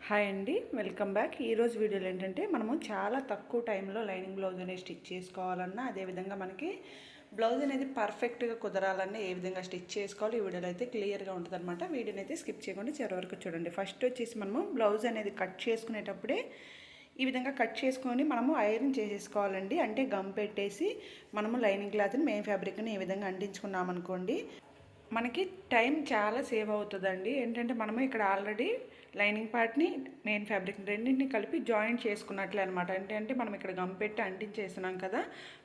Hi అండి, welcome back. ఈరోజు వీడియోలో ఏంటంటే మనము చాలా తక్కువ టైంలో లైనింగ్ బ్లౌజ్ అనేది స్టిచ్ చేసుకోవాలన్నా, అదేవిధంగా మనకి బ్లౌజ్ అనేది పర్ఫెక్ట్గా కుదరాలన్నా ఏ విధంగా స్టిచ్ చేసుకోవాలి ఈ వీడియోలో అయితే క్లియర్గా ఉంటుంది అనమాట. వీడియోని అయితే స్కిప్ చేయకుండా చివరి వరకు చూడండి. ఫస్ట్ వచ్చేసి మనము బ్లౌజ్ అనేది కట్ చేసుకునేటప్పుడే ఈ విధంగా కట్ చేసుకొని మనము ఐరన్ చేసేసుకోవాలండి. అంటే గమ్ పెట్టేసి మనము లైనింగ్ క్లాత్ని మెయిన్ ఫ్యాబ్రిక్ని ఈ విధంగా అంటించుకున్నాం అనుకోండి, మనకి టైం చాలా సేవ్ అవుతుందండి. ఏంటంటే మనము ఇక్కడ ఆల్రెడీ లైనింగ్ పార్ట్ని మెయిన్ ఫ్యాబ్రిక్ రెండింటిని కలిపి జాయింట్ చేసుకున్నట్లే అనమాట. అంటే మనం ఇక్కడ గమ్ పెట్టి అంటించేస్తున్నాం కదా,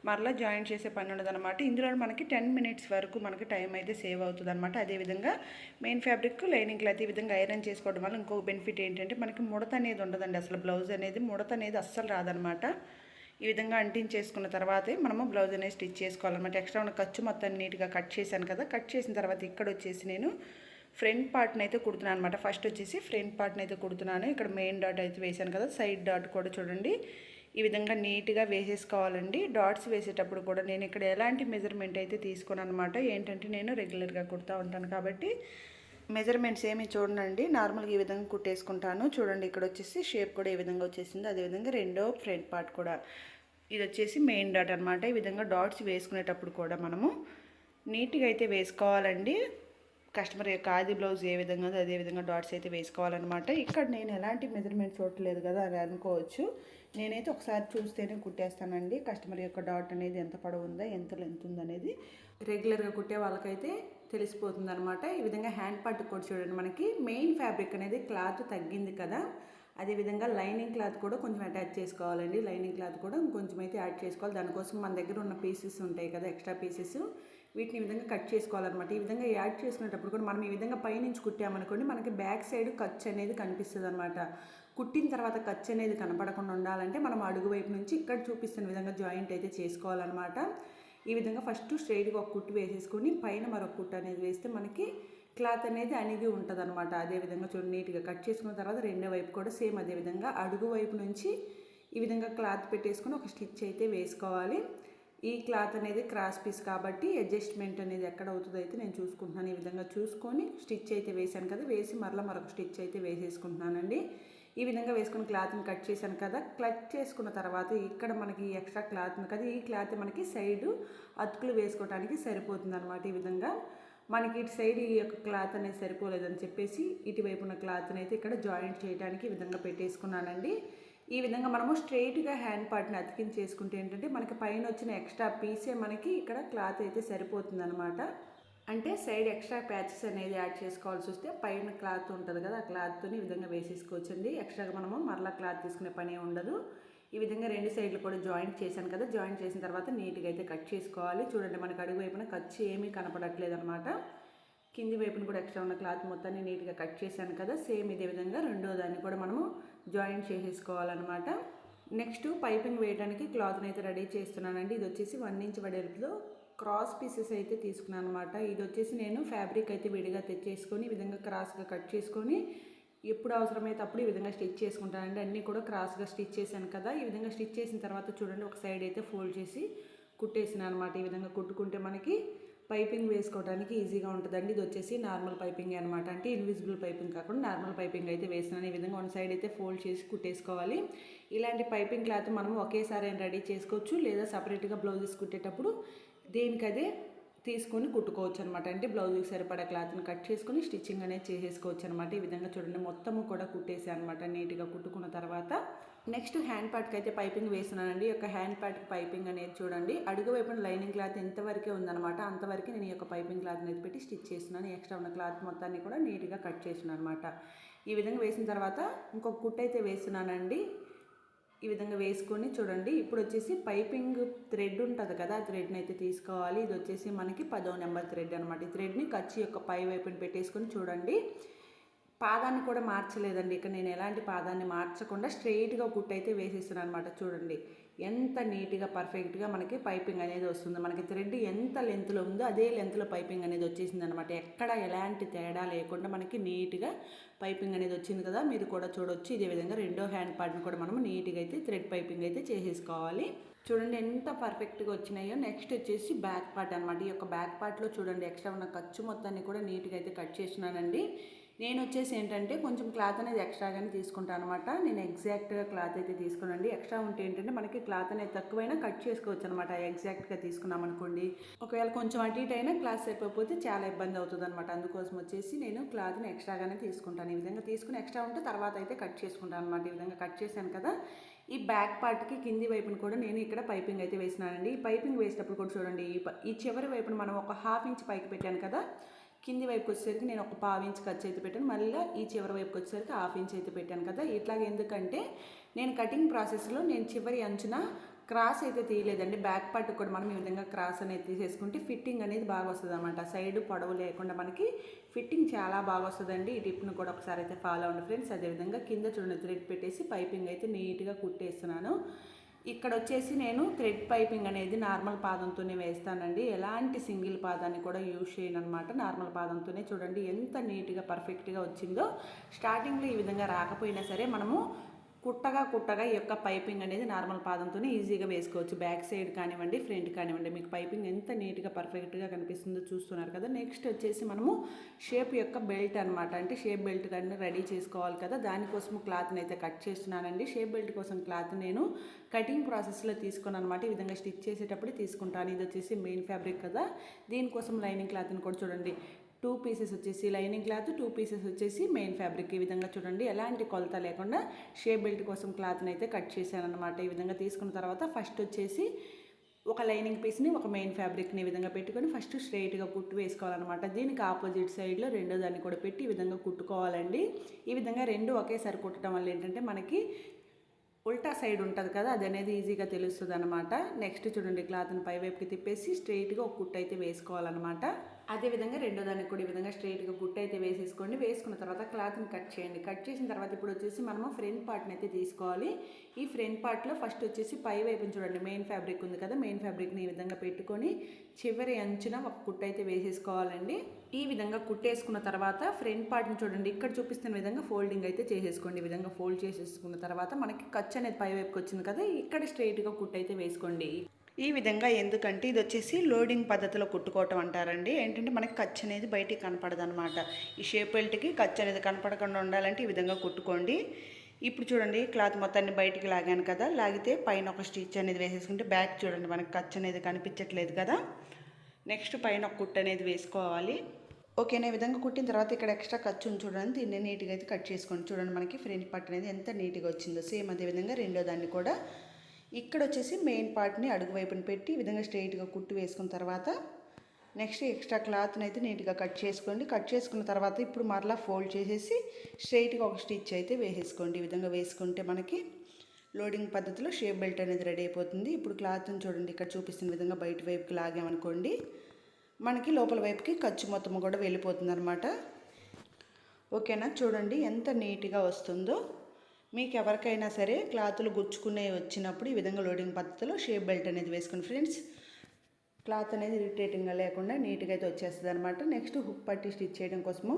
మరలా జాయింట్ చేసే పని ఉండదు అనమాట. ఇందులో మనకి 10 minutes వరకు మనకి టైం అయితే సేవ్ అవుతుంది అనమాట. అదేవిధంగా మెయిన్ ఫ్యాబ్రిక్ లైనింగ్ క్లాత్ ఈ విధంగా ఐరన్ చేసుకోవడం వల్ల ఇంకొక బెనిఫిట్ ఏంటంటే మనకి ముడత అనేది ఉండదండి. అసలు బ్లౌజ్ అనేది ముడత అనేది అస్సలు రాదనమాట. ఈ విధంగా అంటించేసుకున్న తర్వాతే మనము బ్లౌజ్ అనేది స్టిచ్ చేసుకోవాలన్నమాట. ఎక్స్ట్రా ఉన్న ఖర్చు మొత్తాన్ని నీట్గా కట్ చేశాను కదా. కట్ చేసిన తర్వాత ఇక్కడ వచ్చేసి నేను ఫ్రంట్ పార్ట్ని అయితే కుడుతున్నాను అనమాట. ఫస్ట్ వచ్చేసి ఫ్రంట్ పార్ట్ని అయితే కుడుతున్నాను. ఇక్కడ మెయిన్ డాట్ అయితే వేసాను కదా, సైడ్ డాట్ కూడా చూడండి ఈ విధంగా నీట్గా వేసేసుకోవాలండి. డాట్స్ వేసేటప్పుడు కూడా నేను ఇక్కడ ఎలాంటి మెజర్మెంట్ అయితే తీసుకున్నాను అనమాట. ఏంటంటే నేను రెగ్యులర్గా కుడుతూ ఉంటాను కాబట్టి మెజర్మెంట్స్ ఏమి చూడండి, నార్మల్గా ఈ విధంగా కుట్టేసుకుంటాను. చూడండి ఇక్కడ వచ్చేసి షేప్ కూడా ఈ విధంగా వచ్చేసింది. అదేవిధంగా రెండో ఫ్రంట్ పార్ట్ కూడా ఇది వచ్చేసి మెయిన్ డాట్ అనమాట. ఈ విధంగా డాట్స్ వేసుకునేటప్పుడు కూడా మనము నీట్గా అయితే వేసుకోవాలండి. కస్టమర్ యొక్క ఆది బ్లౌజ్ ఏ విధంగా ఉందో అదే విధంగా డాట్స్ అయితే వేసుకోవాలన్నమాట. ఇక్కడ నేను ఎలాంటి మెజర్మెంట్ చూడలేదు కదా అని అనుకోవచ్చు. నేనైతే ఒకసారి చూస్తేనే కుట్టేస్తానండి. కస్టమర్ యొక్క డాట్ అనేది ఎంత పొడవు ఉందా, ఎంత లెంత్ ఉందనేది రెగ్యులర్గా కుట్టే వాళ్ళకైతే తెలిసిపోతుంది అనమాట. ఈ విధంగా హ్యాండ్ పార్ట్ కూడా చూడండి, మనకి మెయిన్ ఫ్యాబ్రిక్ అనేది క్లాత్ తగ్గింది కదా, అదేవిధంగా లైనింగ్ క్లాత్ కూడా కొంచెం అటాచ్ చేసుకోవాలండి. లైనింగ్ క్లాత్ కూడా కొంచెం అయితే యాడ్ చేసుకోవాలి. దానికోసం మన దగ్గర ఉన్న పీసెస్ ఉంటాయి కదా, ఎక్స్ట్రా పీసెస్, వీటిని ఈ విధంగా కట్ చేసుకోవాలన్నమాట. ఈ విధంగా యాడ్ చేసుకునేటప్పుడు కూడా మనం ఈ విధంగా పైనుంచి కుట్టామనుకోండి, మనకి బ్యాక్ సైడ్ ఖర్చు అనేది కనిపిస్తుంది అనమాట. కుట్టిన తర్వాత ఖర్చు అనేది కనపడకుండా ఉండాలంటే మనం అడుగు వైపు నుంచి ఇక్కడ చూపిస్తున్న విధంగా జాయింట్ అయితే చేసుకోవాలన్నమాట. ఈ విధంగా ఫస్ట్ స్ట్రైట్గా ఒక కుట్టు వేసేసుకొని పైన మరొక కుట్టు అనేది వేస్తే మనకి క్లాత్ అనేది అణిగి ఉంటుంది అనమాట. అదేవిధంగా చూడండి నీట్గా కట్ చేసుకున్న తర్వాత రెండో వైపు కూడా సేమ్ అదేవిధంగా అడుగు వైపు నుంచి ఈ విధంగా క్లాత్ పెట్టేసుకొని ఒక స్టిచ్ అయితే వేసుకోవాలి. ఈ క్లాత్ అనేది క్రాస్ పీస్ కాబట్టి అడ్జస్ట్మెంట్ అనేది ఎక్కడ అవుతుందో అయితే నేను చూసుకుంటున్నాను. ఈ విధంగా చూసుకొని స్టిచ్ అయితే వేసాను కదా, వేసి మరలా మరొక స్టిచ్ అయితే వేసేసుకుంటున్నానండి. ఈ విధంగా వేసుకుని క్లాత్ని కట్ చేశాను కదా. కట్ చేసుకున్న తర్వాత ఇక్కడ మనకి ఎక్స్ట్రా క్లాత్ ఉంది కదా, ఈ క్లాత్ మనకి సైడు అతుకులు వేసుకోవడానికి సరిపోతుంది అనమాట. ఈ విధంగా మనకి ఇటు సైడ్ ఈ యొక్క క్లాత్ అనేది సరిపోలేదని చెప్పేసి ఇటువైపు ఉన్న క్లాత్ని అయితే ఇక్కడ జాయింట్ చేయడానికి ఈ విధంగా పెట్టేసుకున్నానండి. ఈ విధంగా మనము స్ట్రైట్గా హ్యాండ్ పార్ట్ని అతికించేసుకుంటే ఏంటంటే మనకి పైన వచ్చిన ఎక్స్ట్రా పీసే మనకి ఇక్కడ క్లాత్ అయితే సరిపోతుంది అనమాట. అంటే సైడ్ ఎక్స్ట్రా ప్యాచెస్ అనేది యాడ్ చేసుకోవాల్సి వస్తే పైన క్లాత్ ఉంటుంది కదా, ఆ క్లాత్తో ఈ విధంగా వేసేసుకోవచ్చండి. ఎక్స్ట్రాగా మనము మరలా క్లాత్ తీసుకునే పని ఉండదు. ఈ విధంగా రెండు సైడ్లు కూడా జాయింట్ చేశాను కదా, జాయింట్ చేసిన తర్వాత నీట్గా అయితే కట్ చేసుకోవాలి. చూడండి మనకి అడుగు వైపున ఖర్చు ఏమీ కనపడట్లేదు అనమాట. కింది వైపున కూడా ఎక్స్ట్రా ఉన్న క్లాత్ మొత్తాన్ని నీట్గా కట్ చేశాను కదా, సేమ్ ఇదే విధంగా రెండో దాన్ని కూడా మనము జాయింట్ చేసేసుకోవాలన్నమాట. నెక్స్ట్ పైపింగ్ వేయడానికి క్లాత్ని అయితే రెడీ చేస్తున్నానండి. ఇది వచ్చేసి 1 inch వెడల్పులో క్రాస్ పీసెస్ అయితే తీసుకున్నాను అనమాట. ఇది వచ్చేసి నేను ఫ్యాబ్రిక్ అయితే విడిగా తెచ్చేసుకొని ఈ విధంగా క్రాస్గా కట్ చేసుకొని ఎప్పుడు అవసరమైతే అప్పుడు ఈ విధంగా స్టిచ్ చేసుకుంటానండి. అన్నీ కూడా క్రాస్గా స్టిచ్ చేశాను కదా. ఈ విధంగా స్టిచ్ చేసిన తర్వాత చూడండి ఒక సైడ్ అయితే ఫోల్డ్ చేసి కుట్టేసినాను అనమాట. ఈ విధంగా కుట్టుకుంటే మనకి పైపింగ్ వేసుకోవడానికి ఈజీగా ఉంటుందండి. ఇది వచ్చేసి నార్మల్ పైపింగ్ అనమాట, అంటే ఇన్విజిబుల్ పైపింగ్ కాకుండా నార్మల్ పైపింగ్ అయితే వేసినాను. ఈ విధంగా 1 side అయితే ఫోల్డ్ చేసి కుట్టేసుకోవాలి. ఇలాంటి పైపింగ్ క్లాత్ మనం ఒకేసారి రెడీ చేసుకోవచ్చు, లేదా సపరేట్గా బ్లౌజెస్ కుట్టేటప్పుడు దేనికదే తీసుకొని కుట్టుకోవచ్చు అనమాట. అంటే బ్లౌజ్కి సరిపడా క్లాత్ని కట్ చేసుకొని స్టిచ్చింగ్ అనేది చేసేసుకోవచ్చు అనమాట. ఈ విధంగా చూడండి మొత్తము కూడా కుట్టేసి అనమాట నీట్గా కుట్టుకున్న తర్వాత నెక్స్ట్ హ్యాండ్ పార్ట్కి అయితే పైపింగ్ వేస్తున్నానండి. ఈ యొక్క హ్యాండ్ పార్ట్కి పైపింగ్ అనేది చూడండి అడుగు వైపున లైనింగ్ క్లాత్ ఎంతవరకే ఉందన్నమాట, అంతవరకు నేను ఈ యొక్క పైపింగ్ క్లాత్ అనేది పెట్టి స్టిచ్ చేస్తున్నాను. ఎక్స్ట్రా ఉన్న క్లాత్ మొత్తాన్ని కూడా నీట్గా కట్ చేస్తున్నాను అనమాట. ఈ విధంగా వేసిన తర్వాత ఇంకొక కుట్టు అయితే వేస్తున్నానండి. ఈ విధంగా వేసుకొని చూడండి ఇప్పుడు వచ్చేసి పైపింగ్ థ్రెడ్ ఉంటుంది కదా, ఆ థ్రెడ్ని అయితే తీసుకోవాలి. ఇది వచ్చేసి మనకి 10వ నెంబర్ థ్రెడ్ అనమాట. ఈ థ్రెడ్ని ఖర్చు యొక్క పై వైపుని పెట్టేసుకొని చూడండి పాదాన్ని కూడా మార్చలేదండి. ఇక్కడ నేను ఎలాంటి పాదాన్ని మార్చకుండా స్ట్రెయిట్గా కుట్టు అయితే వేసేస్తున్నాను అనమాట. చూడండి ఎంత నీట్గా పర్ఫెక్ట్గా మనకి పైపింగ్ అనేది వస్తుంది. మనకి థ్రెడ్ ఎంత లెంత్లో ఉందో అదే లెంత్లో పైపింగ్ అనేది వచ్చేసింది అనమాట. ఎక్కడ ఎలాంటి తేడా లేకుండా మనకి నీట్గా పైపింగ్ అనేది వచ్చింది కదా, మీరు కూడా చూడొచ్చు. ఇదే విధంగా రెండో హ్యాండ్ పార్ట్ని కూడా మనం నీట్గా అయితే థ్రెడ్ పైపింగ్ అయితే చేసేసుకోవాలి. చూడండి ఎంత పర్ఫెక్ట్గా వచ్చినాయో. నెక్స్ట్ వచ్చేసి బ్యాక్ పార్ట్ అనమాట. ఈ యొక్క బ్యాక్ పార్ట్లో చూడండి ఎక్స్ట్రా ఉన్న ఖర్చు మొత్తాన్ని కూడా నీట్గా అయితే కట్ చేస్తున్నానండి. నేను వచ్చేసి ఏంటంటే కొంచెం క్లాత్ అనేది ఎక్స్ట్రాగానే తీసుకుంటాను అనమాట. నేను ఎగ్జాక్ట్గా క్లాత్ అయితే తీసుకున్నాండి. ఎక్స్ట్రా ఉంటే ఏంటంటే మనకి క్లాత్ అనేది తక్కువైనా కట్ చేసుకోవచ్చు అనమాట. ఎగ్జాక్ట్గా తీసుకున్నాం అనుకోండి, ఒకవేళ కొంచెం అటు ఇటు అయినా క్లాత్ సరిపోతే చాలా ఇబ్బంది అవుతుంది అనమాట. అందుకోసం వచ్చేసి నేను క్లాత్ని ఎక్స్ట్రాగానే తీసుకుంటాను. ఈ విధంగా తీసుకుని ఎక్స్ట్రా ఉంటే తర్వాత అయితే కట్ చేసుకుంటాను అనమాట. ఈ విధంగా కట్ చేశాను కదా. ఈ బ్యాక్ పార్ట్కి కింది వైపును కూడా నేను ఇక్కడ పైపింగ్ అయితే వేసినానండి. ఈ పైపింగ్ వేసేటప్పుడు కూడా చూడండి, ఈ చివరి వైపును మనం ఒక 1/2 ఇంచ్ పైకి పెట్టాను కదా, కింది వైపుకి వచ్చేసరికి నేను ఒక 1/4 ఇంచ్ ఖర్చు అయితే పెట్టాను. మళ్ళీ ఈ చివరి వైపుకి వచ్చేసరికి 1/2 ఇంచ్ అయితే పెట్టాను కదా. ఇట్లాగ ఎందుకంటే నేను కటింగ్ ప్రాసెస్లో నేను చివరి అంచున క్రాస్ అయితే తీయలేదండి. బ్యాక్ పార్ట్ కూడా మనం ఈ విధంగా క్రాస్ అనేది తీసేసుకుంటే ఫిట్టింగ్ అనేది బాగా వస్తుంది అనమాట. సైడ్ పొడవు లేకుండా మనకి ఫిట్టింగ్ చాలా బాగా వస్తుందండి. ఈ టిప్ను కూడా ఒకసారి అయితే ఫాలో అవ్వండి ఫ్రెండ్స్. అదేవిధంగా కింద చూడండి థ్రెడ్ పెట్టేసి పైపింగ్ అయితే నీట్గా కుట్టేస్తున్నాను. ఇక్కడ వచ్చేసి నేను థ్రెడ్ పైపింగ్ అనేది నార్మల్ పాదంతోనే వేస్తానండి. ఎలాంటి సింగిల్ పాదాన్ని కూడా యూజ్ చేయను అనమాట. నార్మల్ పాదంతోనే చూడండి ఎంత నీట్గా పర్ఫెక్ట్గా వచ్చిందో. స్టార్టింగ్లో ఈ విధంగా రాకపోయినా సరే మనము కుట్టగా ఈ యొక్క పైపింగ్ అనేది నార్మల్ పాదంతోనే ఈజీగా వేసుకోవచ్చు. బ్యాక్ సైడ్ కానివ్వండి, ఫ్రంట్ కానివ్వండి, మీకు పైపింగ్ ఎంత నీట్గా పర్ఫెక్ట్గా కనిపిస్తుందో చూస్తున్నారు కదా. నెక్స్ట్ వచ్చేసి మనము షేప్ యొక్క బెల్ట్ అనమాట, అంటే షేప్ బెల్ట్ కానీ రెడీ చేసుకోవాలి కదా. దానికోసం క్లాత్ని అయితే కట్ చేస్తున్నానండి. షేప్ బెల్ట్ కోసం క్లాత్ నేను కటింగ్ ప్రాసెస్లో తీసుకున్నాను అనమాట. ఈ విధంగా స్టిచ్ చేసేటప్పుడు తీసుకుంటాను. ఇది వచ్చేసి మెయిన్ ఫ్యాబ్రిక్ కదా, దీనికోసం లైనింగ్ క్లాత్ని కూడా చూడండి 2 పీసెస్ వచ్చేసి లైనింగ్ క్లాత్, 2 పీసెస్ వచ్చేసి మెయిన్ ఫ్యాబ్రిక్. ఈ విధంగా చూడండి ఎలాంటి కొలత లేకుండా షేప్ బెల్ట్ కోసం క్లాత్ని అయితే కట్ చేశాను అనమాట. ఈ విధంగా తీసుకున్న తర్వాత ఫస్ట్ వచ్చేసి ఒక లైనింగ్ పీస్ని ఒక మెయిన్ ఫ్యాబ్రిక్ని ఈ విధంగా పెట్టుకొని ఫస్ట్ స్ట్రైట్గా కుట్టు వేసుకోవాలన్నమాట. దీనికి ఆపోజిట్ సైడ్లో రెండో దాన్ని కూడా పెట్టి ఈ విధంగా కుట్టుకోవాలండి. ఈ విధంగా రెండు ఒకేసారి కుట్టడం వల్ల ఏంటంటే మనకి ఉల్టా సైడ్ ఉంటుంది కదా, అది అనేది ఈజీగా తెలుస్తుంది అనమాట. నెక్స్ట్ చూడండి క్లాత్ని పైవైపుకి తిప్పేసి స్ట్రైట్గా ఒక కుట్టు అయితే వేసుకోవాలన్నమాట. అదేవిధంగా రెండో దానికి కూడా ఈ విధంగా స్ట్రైట్గా కుట్టు అయితే వేసేసుకోండి. వేసుకున్న తర్వాత క్లాత్ని కట్ చేయండి. కట్ చేసిన తర్వాత ఇప్పుడు వచ్చేసి మనము ఫ్రంట్ పార్ట్ని అయితే తీసుకోవాలి. ఈ ఫ్రంట్ పార్ట్లో ఫస్ట్ వచ్చేసి పై వైపుని చూడండి మెయిన్ ఫ్యాబ్రిక్ ఉంది కదా, మెయిన్ ఫ్యాబ్రిక్ని ఈ విధంగా పెట్టుకొని చివరి అంచున ఒక కుట్టు అయితే వేసేసుకోవాలండి. ఈ విధంగా కుట్టేసుకున్న తర్వాత ఫ్రంట్ పార్ట్ని చూడండి ఇక్కడ చూపిస్తున్న విధంగా ఫోల్డింగ్ అయితే చేసేసుకోండి. ఈ విధంగా ఫోల్డ్ చేసేసుకున్న తర్వాత మనకి ఖర్చు అనేది పై వైపుకి వచ్చింది కదా, ఇక్కడ స్ట్రైట్గా కుట్టు అయితే వేసుకోండి. ఈ విధంగా ఎందుకంటే ఇది వచ్చేసి లోడింగ్ పద్ధతిలో కుట్టుకోవటం అంటారండి. ఏంటంటే మనకి ఖర్చు అనేది బయటికి కనపడదు అనమాట. ఈ షేప్ బెల్ట్కి ఖర్చు అనేది కనపడకుండా ఉండాలంటే ఈ విధంగా కుట్టుకోండి. ఇప్పుడు చూడండి క్లాత్ మొత్తాన్ని బయటికి లాగాను కదా, లాగితే పైన ఒక స్టిచ్ అనేది వేసేసుకుంటే బ్యాక్ చూడండి మనకి ఖర్చు అనేది కనిపించట్లేదు కదా. నెక్స్ట్ పైన ఒక కుట్టు అనేది వేసుకోవాలి. ఓకేనా, ఈ విధంగా కుట్టిన తర్వాత ఇక్కడ ఎక్స్ట్రా ఖర్చు ఉంది చూడండి, దీన్ని నీట్గా అయితే కట్ చేసుకోండి. చూడండి మనకి ఫ్రంట్ పార్ట్ అనేది ఎంత నీట్గా వచ్చిందో. సేమ్ అదేవిధంగా రెండో దాన్ని కూడా ఇక్కడ వచ్చేసి మెయిన్ పార్ట్ని అడుగు వైపుని పెట్టి ఈ విధంగా స్ట్రైట్గా కుట్టు వేసుకున్న తర్వాత నెక్స్ట్ ఎక్స్ట్రా క్లాత్ని అయితే నీట్గా కట్ చేసుకోండి. కట్ చేసుకున్న తర్వాత ఇప్పుడు మరలా ఫోల్డ్ చేసేసి స్ట్రైట్గా ఒక స్టిచ్ అయితే వేసేసుకోండి. ఈ విధంగా వేసుకుంటే మనకి లోడింగ్ పద్ధతిలో షేప్ బెల్ట్ అనేది రెడీ అయిపోతుంది. ఇప్పుడు క్లాత్ని చూడండి ఇక్కడ చూపిస్తున్న విధంగా బయట వైపుకి లాగామనుకోండి, మనకి లోపల వైపుకి ఖర్చు మొత్తం కూడా వెళ్ళిపోతుంది అనమాట. ఓకేనా, చూడండి ఎంత నీట్గా వస్తుందో. మీకు ఎవరికైనా సరే క్లాతులు గుచ్చుకునే వచ్చినప్పుడు ఈ విధంగా లోడింగ్ పద్ధతిలో షేప్ బెల్ట్ అనేది వేసుకోండి ఫ్రెండ్స్. క్లాత్ అనేది ఇరిటేటింగ్గా లేకుండా నీట్గా అయితే వచ్చేస్తుంది అనమాట. నెక్స్ట్ హుక్ పట్టి స్టిచ్ చేయడం కోసము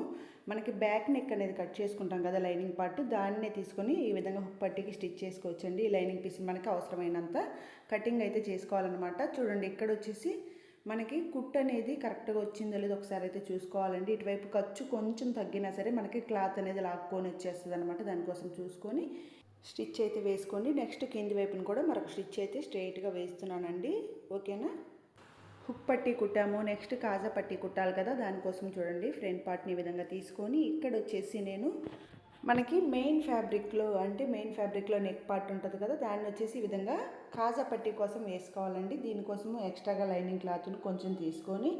మనకి బ్యాక్ నెక్ అనేది కట్ చేసుకుంటాం కదా లైనింగ్ పార్ట్, దాన్నే తీసుకొని ఈ విధంగా హుక్ పట్టికి స్టిచ్ చేసుకోవచ్చండి. ఈ లైనింగ్ పీస్ మనకి అవసరమైనంత కటింగ్ అయితే చేసుకోవాలన్నమాట. చూడండి ఇక్కడ వచ్చేసి మనకి కుట్ అనేది కరెక్ట్గా వచ్చిందో లేదో ఒకసారి అయితే చూసుకోవాలండి. ఇటువైపు ఖర్చు కొంచెం తగ్గినా సరే మనకి క్లాత్ అనేది లాక్కొని వచ్చేస్తుంది అనమాట. దానికోసం చూసుకొని స్టిచ్ అయితే వేసుకోండి. నెక్స్ట్ కింది వైపును కూడా మరొక స్టిచ్ అయితే స్ట్రైట్గా వేస్తున్నానండి. ఓకేనా, హుక్ పట్టి కుట్టాము, నెక్స్ట్ కాజా పట్టి కుట్టాలి కదా, దానికోసం చూడండి ఫ్రంట్ పార్ట్ని ఈ విధంగా తీసుకొని ఇక్కడ వచ్చేసి నేను మనకి మెయిన్ ఫ్యాబ్రిక్లో నెక్ పార్ట్ ఉంటుంది కదా, దాన్ని వచ్చేసి ఈ విధంగా కాజా పట్టి కోసం వేసుకోవాలండి. దీనికోసము ఎక్స్ట్రాగా లైనింగ్ క్లాత్ను కొంచెం తీసుకొని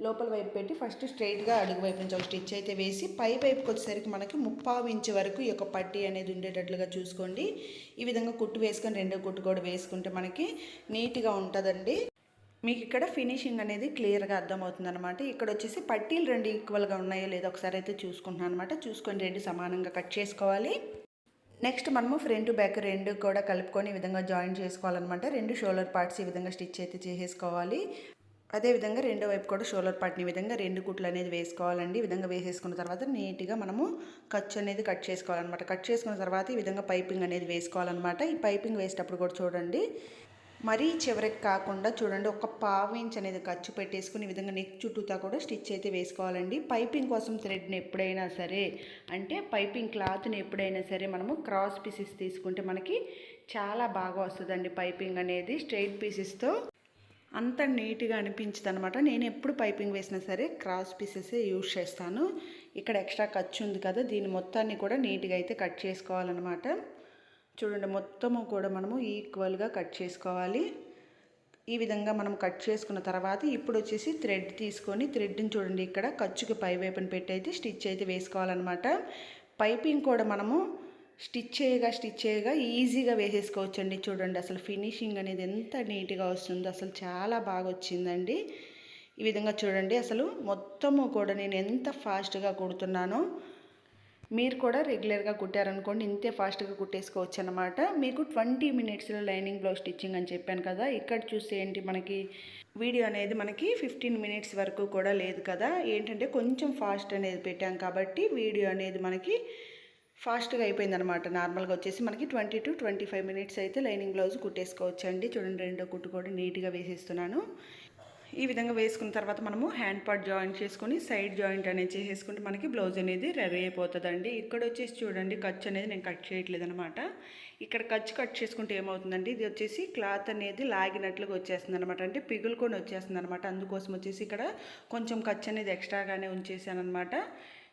లోపల వైపు పెట్టి ఫస్ట్ స్ట్రైట్గా అడుగు వైపు నుంచి ఒక స్టిచ్ అయితే వేసి పై వైపుకి వచ్చేసరికి మనకి 3/4 ఇంచ్ వరకు ఈ యొక్క పట్టి అనేది ఉండేటట్లుగా చూసుకోండి. ఈ విధంగా కుట్టు వేసుకొని రెండో కుట్టు కూడా వేసుకుంటే మనకి నీట్గా ఉంటుందండి. మీకు ఇక్కడ ఫినిషింగ్ అనేది క్లియర్గా అర్థమవుతుంది అనమాట. ఇక్కడ వచ్చేసి పట్టీలు రెండు ఈక్వల్గా ఉన్నాయో లేదో ఒకసారి అయితే చూసుకుంటున్నాను అనమాట. చూసుకొని రెండు సమానంగా కట్ చేసుకోవాలి. నెక్స్ట్ మనము ఫ్రంట్ బ్యాక్ రెండు కూడా కలుపుకొని ఈ విధంగా జాయిన్ చేసుకోవాలన్నమాట. రెండు షోల్డర్ పార్ట్స్ ఈ విధంగా స్టిచ్ అయితే చేసేసుకోవాలి. అదేవిధంగా రెండో వైపు కూడా షోల్డర్ పార్ట్ని ఈ విధంగా రెండు కుట్లు అనేది వేసుకోవాలండి. ఈ విధంగా వేసేసుకున్న తర్వాత నీట్గా మనము ఖర్చు అనేది కట్ చేసుకోవాలన్నమాట. కట్ చేసుకున్న తర్వాత ఈ విధంగా పైపింగ్ అనేది వేసుకోవాలన్నమాట. ఈ పైపింగ్ వేసేటప్పుడు కూడా చూడండి మరీ చివరికి కాకుండా చూడండి ఒక పావు ఇంచ్ అనేది ఖర్చు పెట్టేసుకుని ఈ విధంగా నెక్ చుట్టూతా కూడా స్టిచ్ అయితే వేసుకోవాలండి. పైపింగ్ కోసం థ్రెడ్ని ఎప్పుడైనా సరే అంటే పైపింగ్ క్లాత్ని ఎప్పుడైనా సరే మనము క్రాస్ పీసెస్ తీసుకుంటే మనకి చాలా బాగా వస్తుందండి. పైపింగ్ అనేది స్ట్రైట్ పీసెస్తో అంత నీట్గా అనిపించదు అనమాట. నేను ఎప్పుడు పైపింగ్ వేసినా సరే క్రాస్ పీసెసే యూజ్ చేస్తాను. ఇక్కడ ఎక్స్ట్రా ఖర్చు ఉంది కదా, దీని మొత్తాన్ని కూడా నీట్గా అయితే కట్ చేసుకోవాలన్నమాట. చూడండి మొత్తము కూడా మనము ఈక్వల్గా కట్ చేసుకోవాలి. ఈ విధంగా మనం కట్ చేసుకున్న తర్వాత ఇప్పుడు వచ్చేసి థ్రెడ్ తీసుకొని థ్రెడ్ని చూడండి ఇక్కడ ఖర్చుకి పై వైపున పెట్టి అయితే స్టిచ్ అయితే వేసుకోవాలన్నమాట. పైపింగ్ కూడా మనము స్టిచ్ చేయగా ఈజీగా వేసేసుకోవచ్చండి. చూడండి అసలు ఫినిషింగ్ అనేది ఎంత నీట్గా వస్తుందో, అసలు చాలా బాగా వచ్చిందండి. ఈ విధంగా చూడండి అసలు మొత్తము కూడా నేను ఎంత ఫాస్ట్గా కుడుతున్నానో మీరు కూడా రెగ్యులర్గా కుట్టారనుకోండి ఇంతే ఫాస్ట్గా కుట్టేసుకోవచ్చు అనమాట. మీకు 20 మినిట్స్లో లైనింగ్ బ్లౌజ్ స్టిచ్చింగ్ అని చెప్పాను కదా. ఇక్కడ చూస్తే ఏంటి మనకి వీడియో అనేది మనకి 15 మినిట్స్ వరకు కూడా లేదు కదా. ఏంటంటే కొంచెం ఫాస్ట్ అనేది పెట్టాం కాబట్టి వీడియో అనేది మనకి ఫాస్ట్గా అయిపోయింది అనమాట. నార్మల్గా వచ్చేసి మనకి 20 to 25 మినిట్స్ అయితే లైనింగ్ బ్లౌజ్ కుట్టేసుకోవచ్చండి. చూడండి రెండో కుట్టు కూడా నీట్గా వేసేస్తున్నాను. ఈ విధంగా వేసుకున్న తర్వాత మనము హ్యాండ్ పార్ట్ జాయింట్ చేసుకొని సైడ్ జాయింట్ అనేది చేసేసుకుంటే మనకి బ్లౌజ్ అనేది రెడీ అయిపోతుందండి. ఇక్కడ వచ్చేసి చూడండి ఖర్చు అనేది నేను కట్ చేయట్లేదు అనమాట. ఇక్కడ ఖర్చు కట్ చేసుకుంటే ఏమవుతుందండి, ఇది వచ్చేసి క్లాత్ అనేది లాగినట్లుగా వచ్చేస్తుంది అనమాట, అంటే పిగులుకొని వచ్చేస్తుంది అనమాట. అందుకోసం వచ్చేసి ఇక్కడ కొంచెం ఖర్చు అనేది ఎక్స్ట్రాగానే ఉంచేసాను అనమాట.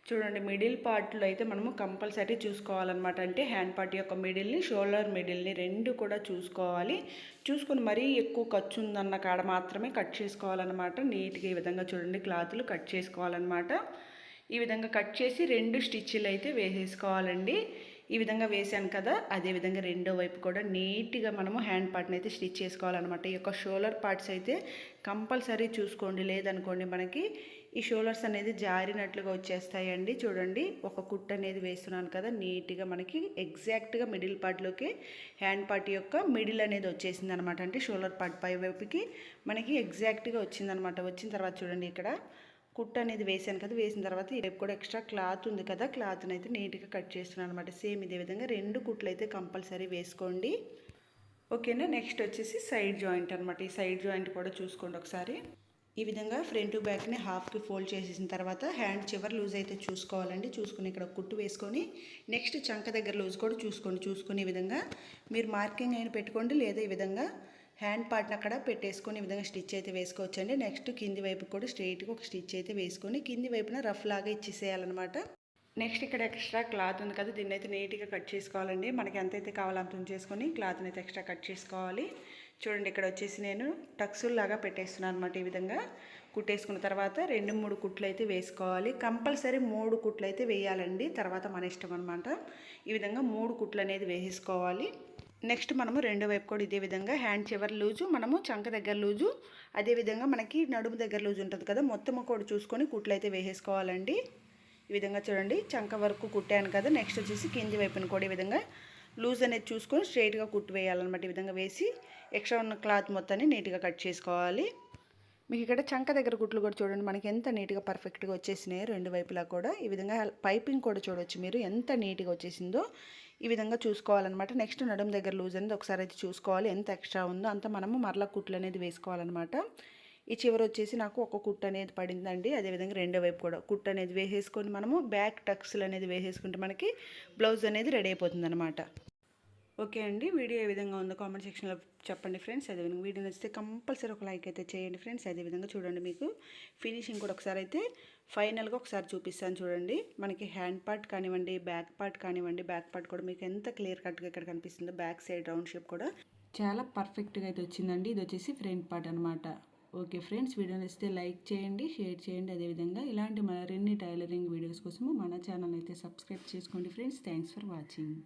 చూడండి మిడిల్ పార్ట్లో అయితే మనము కంపల్సరీ చూసుకోవాలన్నమాట. అంటే హ్యాండ్ పార్ట్ యొక్క మిడిల్ని షోల్డర్ మిడిల్ని రెండు కూడా చూసుకోవాలి. చూసుకొని మరీ ఎక్కువ ఖర్చు ఉందన్న కాడ మాత్రమే కట్ చేసుకోవాలన్నమాట. నీట్గా ఈ విధంగా చూడండి క్లాతులు కట్ చేసుకోవాలన్నమాట. ఈ విధంగా కట్ చేసి 2 స్టిచ్లు అయితే వేసేసుకోవాలండి. ఈ విధంగా వేసాను కదా, అదేవిధంగా రెండో వైపు కూడా నీట్గా మనము హ్యాండ్ పార్ట్ని అయితే స్టిచ్ చేసుకోవాలన్నమాట. ఈ యొక్క షోల్డర్ పార్ట్స్ అయితే కంపల్సరీ చూసుకోండి, లేదనుకోండి మనకి ఈ షోల్డర్స్ అనేది జారినట్లుగా వచ్చేస్తాయండి. చూడండి ఒక కుట్ అనేది వేస్తున్నాను కదా, నీట్గా మనకి ఎగ్జాక్ట్గా మిడిల్ పార్ట్లోకి హ్యాండ్ పార్ట్ యొక్క మిడిల్ అనేది వచ్చేసింది అనమాట. అంటే షోల్డర్ పార్ట్ పై వైపుకి మనకి ఎగ్జాక్ట్గా వచ్చిందనమాట. వచ్చిన తర్వాత చూడండి ఇక్కడ కుట్ అనేది వేసాను కదా, వేసిన తర్వాత ఈ వైపు కూడా ఎక్స్ట్రా క్లాత్ ఉంది కదా, క్లాత్ని అయితే నీట్గా కట్ చేస్తున్నాను అనమాట. సేమ్ ఇదే విధంగా 2 కుట్లు అయితే కంపల్సరీ వేసుకోండి. ఓకేనా. నెక్స్ట్ వచ్చేసి సైడ్ జాయింట్ అనమాట. ఈ సైడ్ జాయింట్ కూడా చూసుకోండి ఒకసారి. ఈ విధంగా ఫ్రంట్ బ్యాక్ని హాఫ్కి ఫోల్డ్ చేసేసిన తర్వాత హ్యాండ్ చివరి లూజ్ అయితే చూసుకోవాలండి. చూసుకుని ఇక్కడ కుట్టు వేసుకొని నెక్స్ట్ చంక దగ్గర లూజ్ కూడా చూసుకొని ఈ విధంగా మీరు మార్కింగ్ అయిన పెట్టుకోండి, లేదా ఈ విధంగా హ్యాండ్ పార్ట్ని అక్కడ పెట్టేసుకొని ఈ విధంగా స్టిచ్ అయితే వేసుకోవచ్చండి. నెక్స్ట్ కింది వైపు కూడా స్ట్రైట్గా ఒక స్టిచ్ అయితే వేసుకొని కింది వైపున రఫ్ లాగా ఇచ్చేసేయాలన్నమాట. నెక్స్ట్ ఇక్కడ ఎక్స్ట్రా క్లాత్ ఉంది కదా, దీన్ని అయితే నీట్గా కట్ చేసుకోవాలండి. మనకి ఎంతైతే కావాలో అంత ఉంచేసుకొని క్లాత్ని అయితే ఎక్స్ట్రా కట్ చేసుకోవాలి. చూడండి ఇక్కడ వచ్చేసి నేను టక్సుల్ లాగా పెట్టేస్తున్నాను అనమాట. ఈ విధంగా కుట్టేసుకున్న తర్వాత 2-3 కుట్లు అయితే వేసుకోవాలి. కంపల్సరీ 3 కుట్లు అయితే వేయాలండి, తర్వాత మన ఇష్టం అనమాట. ఈ విధంగా 3 కుట్లు అనేది వేసేసుకోవాలి. నెక్స్ట్ మనము రెండో వైపు కూడా ఇదే విధంగా హ్యాండ్ చివరి లూజు, మనము చంక దగ్గర లూజు, అదేవిధంగా మనకి నడుము దగ్గర లూజు ఉంటుంది కదా, మొత్తం కూడా చూసుకొని కుట్లు అయితే వేసేసుకోవాలండి. ఈ విధంగా చూడండి చంక వరకు కుట్టాను కదా, నెక్స్ట్ వచ్చేసి కింది వైపున కూడా ఈ విధంగా లూజ్ అనేది చూసుకొని స్ట్రైట్గా కుట్టు వేయాలన్నమాట. ఈ విధంగా వేసి ఎక్స్ట్రా ఉన్న క్లాత్ మొత్తాన్ని నీట్గా కట్ చేసుకోవాలి. మీకు ఇక్కడ చంక దగ్గర కుట్లు కూడా చూడండి మనకి ఎంత నీట్గా పర్ఫెక్ట్గా వచ్చేసినాయి రెండు వైపులా కూడా. ఈ విధంగా పైపింగ్ కూడా చూడవచ్చు మీరు ఎంత నీట్గా వచ్చేసిందో. ఈ విధంగా చూసుకోవాలన్నమాట. నెక్స్ట్ నడుం దగ్గర లూజ్ అనేది ఒకసారి అయితే చూసుకోవాలి, ఎంత ఎక్స్ట్రా ఉందో అంత మనము మరలా కుట్లు అనేది వేసుకోవాలన్నమాట. ఈ చివరి వచ్చేసి నాకు ఒక కుట్టు అనేది పడిందండి. అదేవిధంగా రెండో వైపు కూడా కుట్టు అనేది వేసేసుకొని మనము బ్యాక్ టక్స్లు అనేది వేసేసుకుంటే మనకి బ్లౌజ్ అనేది రెడీ అయిపోతుంది అనమాట. ఓకే అండి, వీడియో ఏ విధంగా ఉందో కామెంట్ సెక్షన్లో చెప్పండి ఫ్రెండ్స్. అదేవిధంగా వీడియో నచ్చితే కంపల్సరీ ఒక లైక్ అయితే చేయండి ఫ్రెండ్స్. అదేవిధంగా చూడండి మీకు ఫినిషింగ్ కూడా ఒకసారి అయితే ఫైనల్గా ఒకసారి చూపిస్తాను చూడండి. మనకి హ్యాండ్ పార్ట్ కానివ్వండి, బ్యాక్ పార్ట్ కానివ్వండి, బ్యాక్ పార్ట్ కూడా మీకు ఎంత క్లియర్ కట్గా ఇక్కడ కనిపిస్తుందో, బ్యాక్ సైడ్ రౌండ్ షేప్ కూడా చాలా పర్ఫెక్ట్గా అయితే వచ్చిందండి. ఇది వచ్చేసి ఫ్రంట్ పార్ట్ అనమాట. ఓకే ఫ్రెండ్స్, వీడియో నచ్చితే లైక్ చేయండి, షేర్ చేయండి. అదేవిధంగా ఇలాంటి మరిన్ని టైలరింగ్ వీడియోస్ కోసము మన ఛానల్ అయితే సబ్స్క్రైబ్ చేసుకోండి ఫ్రెండ్స్. Thanks for watching.